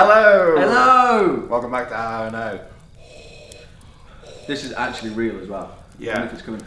Hello! Hello! Welcome back to ohno. This is actually real as well. Yeah. I don't know if it's coming.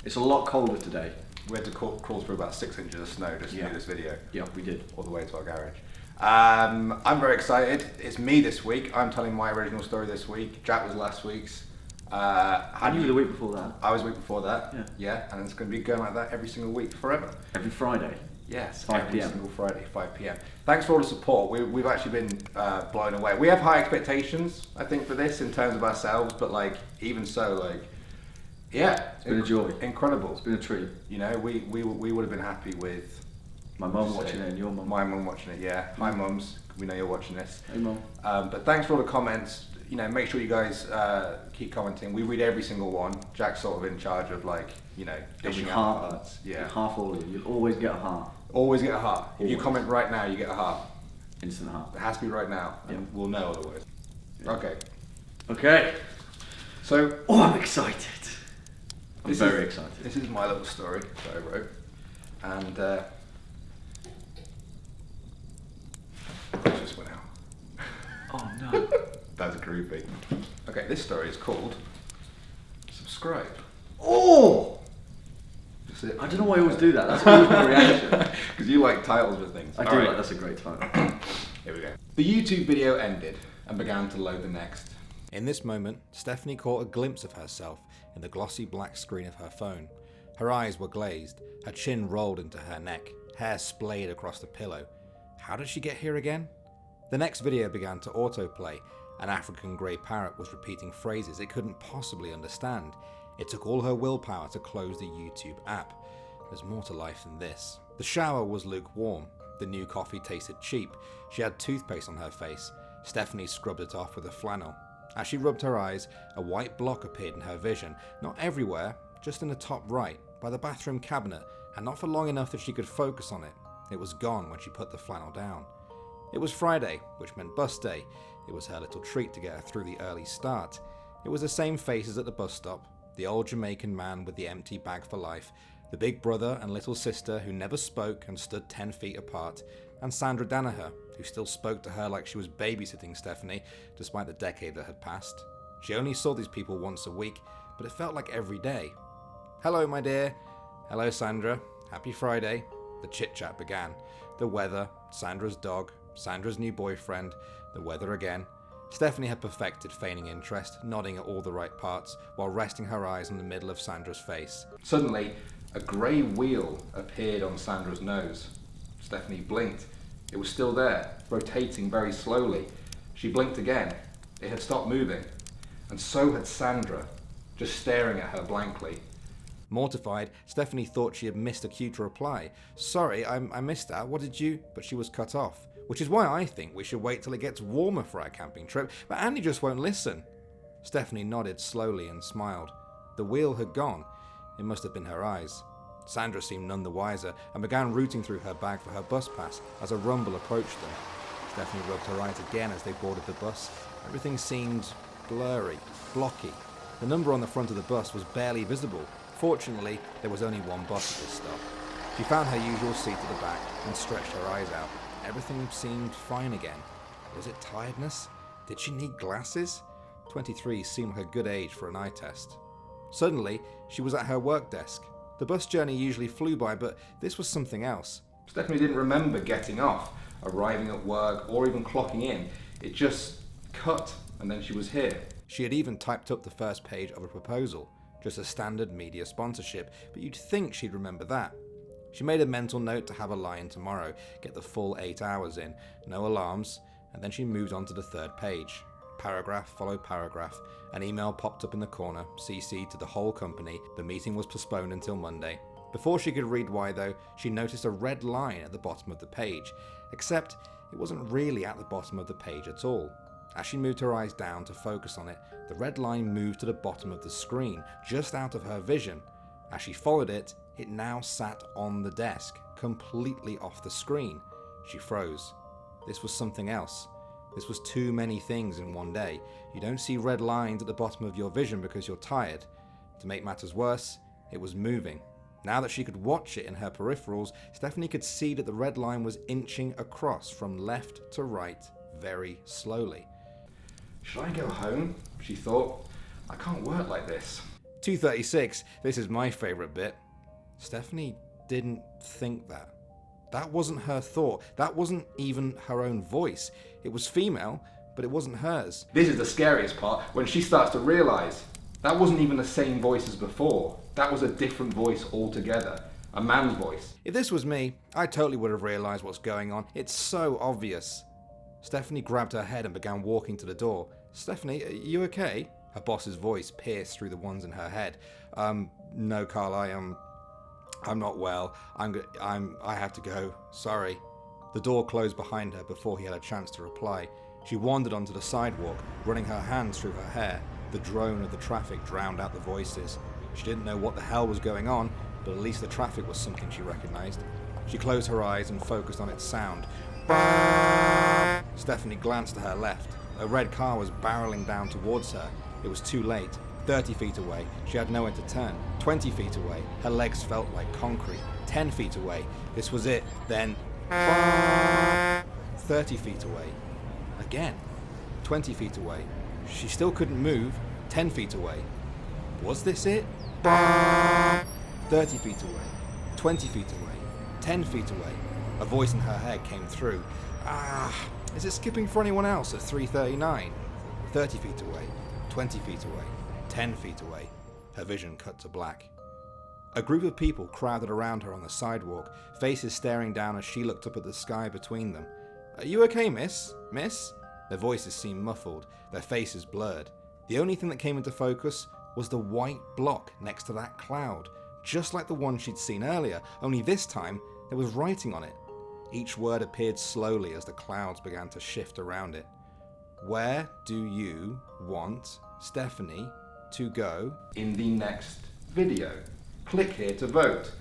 It's a lot colder today. We had to crawl through about 6 inches of snow just to do this video. Yeah, we did. All the way to our garage. I'm very excited. It's me this week. I'm telling my original story this week. Jack was last week's. And you were the week before that. I was the week before that. Yeah. And it's going to be going like that every single week forever. Every Friday. Yes, 5 every PM. single Friday, 5 p.m. Thanks for all the support. We've actually been blown away. We have high expectations, I think, for this in terms of ourselves, but like even so, like It's been a joy. Incredible. It's been a treat. You know, we would have been happy with My mum watching it and your mum. my mum watching it. Yeah, hi mums. We know you're watching this. Hey mum. But thanks for all the comments. You know, make sure you guys keep commenting. We read every single one. Jack's sort of in charge of like, you know, dishing Every out heart. hearts. Yeah. Half all of you. You'll always get a heart. Always get a heart. If you Always. comment right now, you get a heart. Instant heart. It has to be right now, and we'll know otherwise. Yeah. Okay. Okay. So Oh, I'm excited. I'm This very is- excited. this is my little story that I wrote, and it just went out. Oh no. That's creepy. Okay, this story is called Subscribe. Oh! That's it. I don't know why I always do that. That's always my reaction. Because you like titles with things. I do like that's a great title. Here we go. The YouTube video ended and began to load the next. In this moment, Stephanie caught a glimpse of herself in the glossy black screen of her phone. Her eyes were glazed, her chin rolled into her neck, hair splayed across the pillow. How did she get here again? The next video began to autoplay. An African grey parrot was repeating phrases it couldn't possibly understand. It took all her willpower to close the YouTube app. There's more to life than this. The shower was lukewarm. The new coffee tasted cheap. She had toothpaste on her face. Stephanie scrubbed it off with a flannel. As she rubbed her eyes, a white block appeared in her vision. Not everywhere, just in the top right, by the bathroom cabinet, and not for long enough that she could focus on it. It was gone when she put the flannel down. It was Friday, which meant bus day. It was her little treat to get her through the early start. It was the same faces at the bus stop. The old Jamaican man with the empty bag for life, the big brother and little sister who never spoke and stood 10 feet apart, and Sandra Danaher, who still spoke to her like she was babysitting Stephanie, despite the decade that had passed. She only saw these people once a week, but it felt like every day. Hello, my dear. Hello, Sandra. Happy Friday. The chit-chat began. The weather, Sandra's dog, Sandra's new boyfriend, the weather again. Stephanie had perfected feigning interest, nodding at all the right parts, while resting her eyes on the middle of Sandra's face. Suddenly, a grey wheel appeared on Sandra's nose. Stephanie blinked. It was still there, rotating very slowly. She blinked again. It had stopped moving. And so had Sandra, just staring at her blankly. Mortified, Stephanie thought she had missed a cue to reply. Sorry, I missed that. What did you... But she was cut off. Which is why I think we should wait till it gets warmer for our camping trip, but Andy just won't listen. Stephanie nodded slowly and smiled. The wheel had gone. It must have been her eyes. Sandra seemed none the wiser and began rooting through her bag for her bus pass as a rumble approached them. Stephanie rubbed her eyes again as they boarded the bus. Everything seemed blurry, blocky. The number on the front of the bus was barely visible. Fortunately, there was only one bus at this stop. She found her usual seat at the back and stretched her eyes out. Everything seemed fine again. Was it tiredness? Did she need glasses? 23 seemed like a good age for an eye test. Suddenly, she was at her work desk. The bus journey usually flew by, but this was something else. Stephanie didn't remember getting off, arriving at work, or even clocking in. It just cut, and then she was here. She had even typed up the first page of a proposal, just a standard media sponsorship, but you'd think she'd remember that. She made a mental note to have a lie-in tomorrow, get the full 8 hours in, no alarms, and then she moved on to the third page. Paragraph followed paragraph. An email popped up in the corner, CC'd to the whole company. The meeting was postponed until Monday. Before she could read why though, she noticed a red line at the bottom of the page, except it wasn't really at the bottom of the page at all. As she moved her eyes down to focus on it, the red line moved to the bottom of the screen, just out of her vision. As she followed it, it now sat on the desk, completely off the screen. She froze. This was something else. This was too many things in one day. You don't see red lines at the bottom of your vision because you're tired. To make matters worse, it was moving. Now that she could watch it in her peripherals, Stephanie could see that the red line was inching across from left to right, very slowly. Should I go home? She thought. I can't work like this. 2:36, this is my favourite bit. Stephanie didn't think that. That wasn't her thought. That wasn't even her own voice. It was female, but it wasn't hers. This is the scariest part, when she starts to realise that wasn't even the same voice as before. That was a different voice altogether. A man's voice. If this was me, I totally would have realised what's going on. It's so obvious. Stephanie grabbed her head and began walking to the door. Stephanie, are you okay? Her boss's voice pierced through the ones in her head. No, Carl, I'm not well. I have to go. Sorry. The door closed behind her before he had a chance to reply. She wandered onto the sidewalk, running her hands through her hair. The drone of the traffic drowned out the voices. She didn't know what the hell was going on, but at least the traffic was something she recognized. She closed her eyes and focused on its sound. Stephanie glanced to her left. A red car was barreling down towards her. It was too late. 30 feet away, she had nowhere to turn. 20 feet away, her legs felt like concrete. 10 feet away, this was it. Then 30 feet away. Again. 20 feet away. She still couldn't move. 10 feet away. Was this it? 30 feet away. 20 feet away. 10 feet away. A voice in her head came through. Is it skipping for anyone else at 3:39? 30 feet away. 20 feet away. 10 feet away. Her vision cut to black. A group of people crowded around her on the sidewalk, faces staring down as she looked up at the sky between them. Are you okay, miss? Miss? Their voices seemed muffled, their faces blurred. The only thing that came into focus was the white block next to that cloud, just like the one she'd seen earlier, only this time there was writing on it. Each word appeared slowly as the clouds began to shift around it. Where do you want Stephanie to go in the next video? Click here to vote.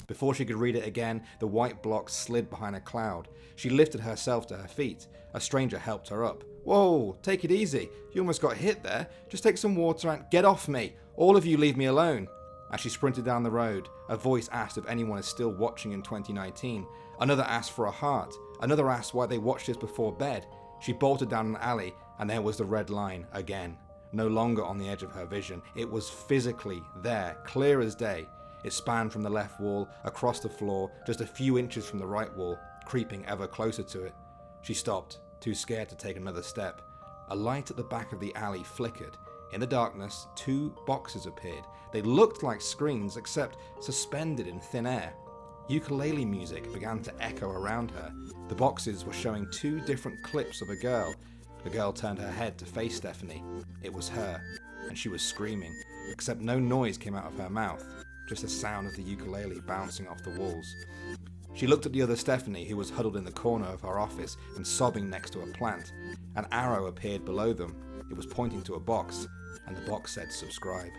Before she could read it again, the white block slid behind a cloud. She lifted herself to her feet. A stranger helped her up. Whoa, take it easy. You almost got hit there. Just take some water and get off me. All of you leave me alone. As she sprinted down the road, a voice asked if anyone is still watching in 2019. Another asked for a heart. Another asked why they watched this before bed. She bolted down an alley, and there was the red line again. No longer on the edge of her vision. It was physically there, clear as day. It spanned from the left wall, across the floor, just a few inches from the right wall, creeping ever closer to it. She stopped, too scared to take another step. A light at the back of the alley flickered. In the darkness, 2 boxes appeared. They looked like screens, except suspended in thin air. Ukulele music began to echo around her. The boxes were showing 2 different clips of a girl. The girl turned her head to face Stephanie. It was her, and she was screaming, except no noise came out of her mouth, just the sound of the ukulele bouncing off the walls. She looked at the other Stephanie, who was huddled in the corner of her office and sobbing next to a plant. An arrow appeared below them. It was pointing to a box, and the box said subscribe.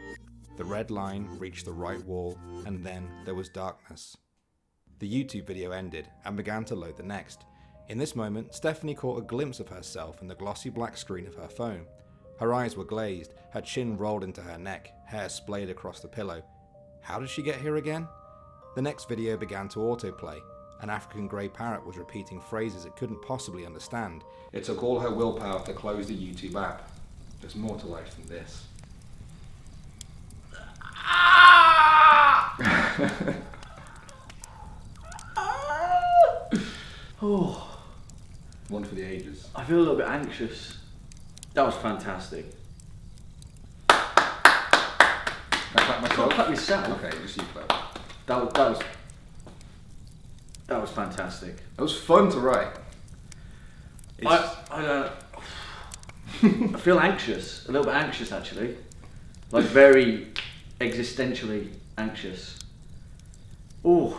The red line reached the right wall, and then there was darkness. The YouTube video ended and began to load the next. In this moment, Stephanie caught a glimpse of herself in the glossy black screen of her phone. Her eyes were glazed, her chin rolled into her neck, hair splayed across the pillow. How did she get here again? The next video began to autoplay. An African grey parrot was repeating phrases it couldn't possibly understand. It took all her willpower to close the YouTube app. There's more to life than this. Oh. One for the ages. I feel a little bit anxious. That was fantastic. Can I clap myself? Clap yourself. Okay, just you clap. That was fantastic. It was fun to write. I feel anxious, a little bit anxious actually, like very existentially anxious. Oh,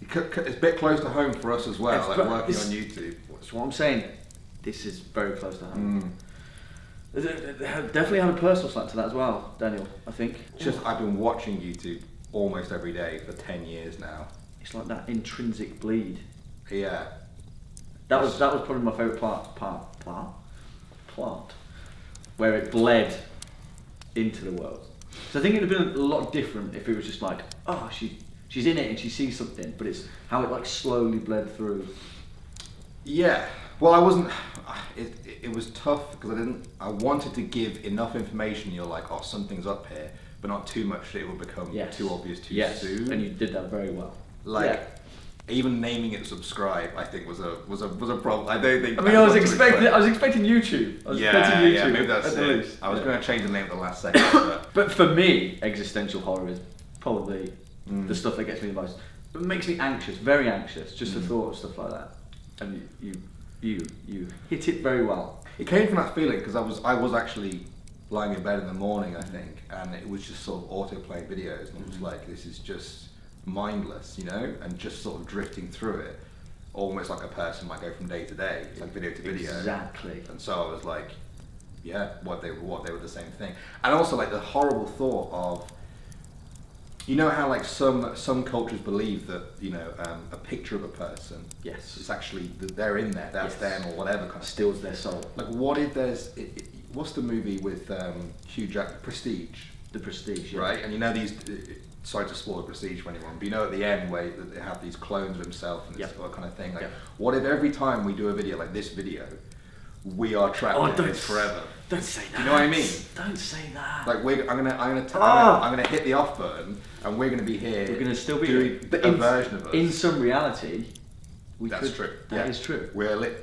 it's a bit close to home for us as well, like working on YouTube. That's what I'm saying. This is very close to home. Definitely have a personal slant to that as well, Daniel. I think. Just I've been watching YouTube almost every day for 10 years now. It's like that intrinsic bleed. Yeah. That was probably my favourite part, where it bled into the world. So I think it would have been a lot different if it was just like, oh, she's in it and she sees something, but it's how it like slowly bled through. Yeah. Well, I wasn't. it was tough because I wanted to give enough information. You're like, oh, something's up here, but not too much that it would become too obvious too soon. And you did that very well. Even naming it subscribe, I think was a problem. I don't think. I mean, I was expecting YouTube. Yeah, maybe that's it. I was going to change the name at the last second. But for me, existential horror is probably the stuff that gets me the most. It makes me anxious, very anxious, just the thought of stuff like that. And you hit it very well. It came from that feeling because I was actually lying in bed in the morning, I think, and it was just sort of auto-playing videos, and it was like, this is just mindless, you know, and just sort of drifting through it, almost like a person might go from day to day, like video to video. Exactly. And so I was like, yeah, what they were the same thing. And also like the horrible thought of, you know how like some cultures believe that, you know, a picture of a person, it's actually they're in there, that's them or whatever, kind of steals their soul. Like what if what's the movie with Hugh Jack, Prestige? The Prestige, right? And you know these. Sorry to spoil Prestige for anyone, but you know at the end where they have these clones of himself and this kind of thing. Like, what if every time we do a video like this video, we are trapped in it forever? Don't say that. Do you know what I mean? Don't say that. Like I'm gonna hit the off button, and we're gonna be here. We're gonna still be doing a version of us. In some reality, that's true. That is true.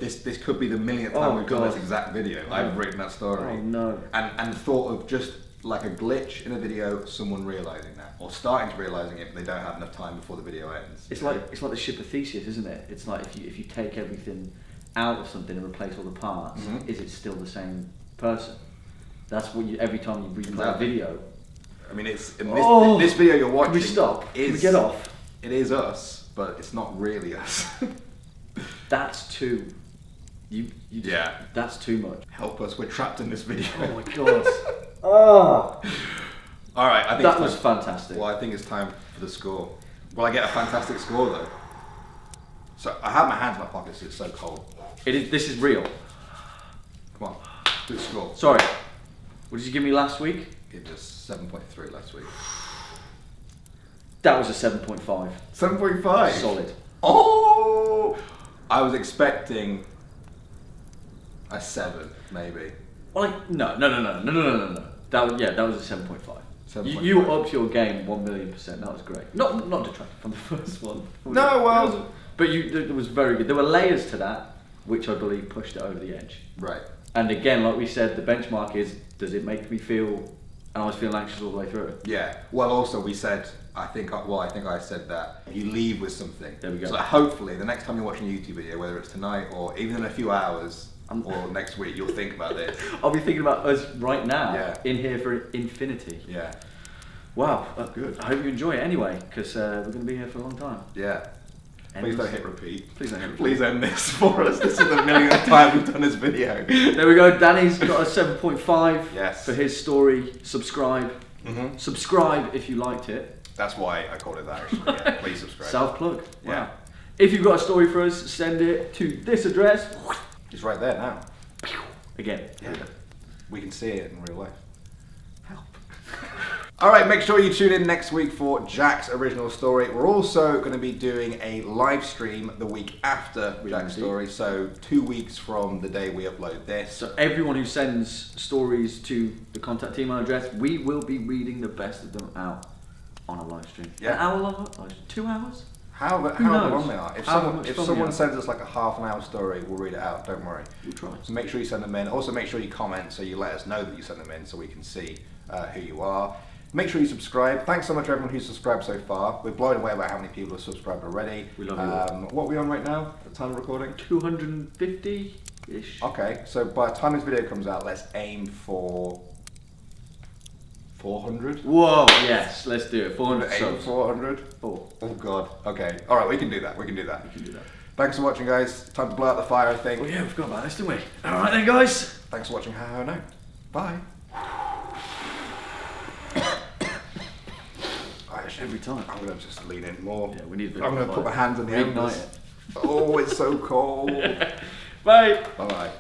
This could be the millionth time we've done this exact video. I've written that story. Oh no. And thought of just like a glitch in a video, someone realizing that, or starting to realizing it, but they don't have enough time before the video ends. It's like the ship of Theseus, isn't it? It's like if you take everything out of something and replace all the parts, is it still the same person? That's what every time you replay a video. I mean, it's in this video you're watching. Can we stop? Can we get off? It is us, but it's not really us. That's too. That's too much. Help us! We're trapped in this video. Oh my god. Oh. All right, I think that was fantastic. Well, I think it's time for the score. Will I get a fantastic score though? So I have my hands in my pockets. It's so cold. This is real. Come on, do the score. Sorry. What did you give me last week? It was 7.3 last week. That was a 7.5. 7.5. Solid. Oh, I was expecting a 7, maybe. Well, no. That was a 7.5. You upped your game 1,000,000%. That was great. Not detracting from the first one. No, well, but it was very good. There were layers to that, which I believe pushed it over the edge. Right. And again, like we said, the benchmark is: does it make me feel? And I was feeling anxious all the way through. Yeah. Well, also we said. I think I said that you leave with something. There we go. So hopefully, the next time you're watching a YouTube video, whether it's tonight or even in a few hours. Or next week, you'll think about this. I'll be thinking about us right now, in here for infinity. Yeah. Wow, good. I hope you enjoy it anyway, because we're going to be here for a long time. Yeah. Please don't hit repeat. Please don't hit repeat. Please end this for us. This is the millionth time we've done this video. There we go. Danny's got a 7.5 yes. for his story. Subscribe. Mm-hmm. Subscribe if you liked it. That's why I called it that, actually. Yeah, please subscribe. Self-plug. Wow. Yeah. If you've got a story for us, send it to this address. It's right there now. Again. Yeah. We can see it in real life. Help. Alright, make sure you tune in next week for Jack's original story. We're also going to be doing a live stream the week after Jack's story, so 2 weeks from the day we upload this. So everyone who sends stories to the contact email address, we will be reading the best of them out on a live stream. Yeah. An hour long? 2 hours? However long they are. If someone sends us like a half-an-hour story, we'll read it out. Don't worry. We'll try. So make sure you send them in. Also, make sure you comment so you let us know that you sent them in, so we can see who you are. Make sure you subscribe. Thanks so much to everyone who's subscribed so far. We're blown away about how many people have subscribed already. We love you. What are we on right now at the time of recording? 250-ish. Okay, so by the time this video comes out, let's aim for 400. Whoa! Yes, let's do it. 400 subs. 400. Oh god. Okay. All right, we can do that. We can do that. Thanks for watching, guys. Time to blow out the fire, I think. Oh yeah, we forgot about this, didn't we? All right then, guys. Thanks for watching. How no. Bye. Every time. I'm gonna just lean in more. Yeah, we need a bit. I'm gonna put my hands on the embers. Reignite it. Oh, it's so cold. Bye. Bye bye.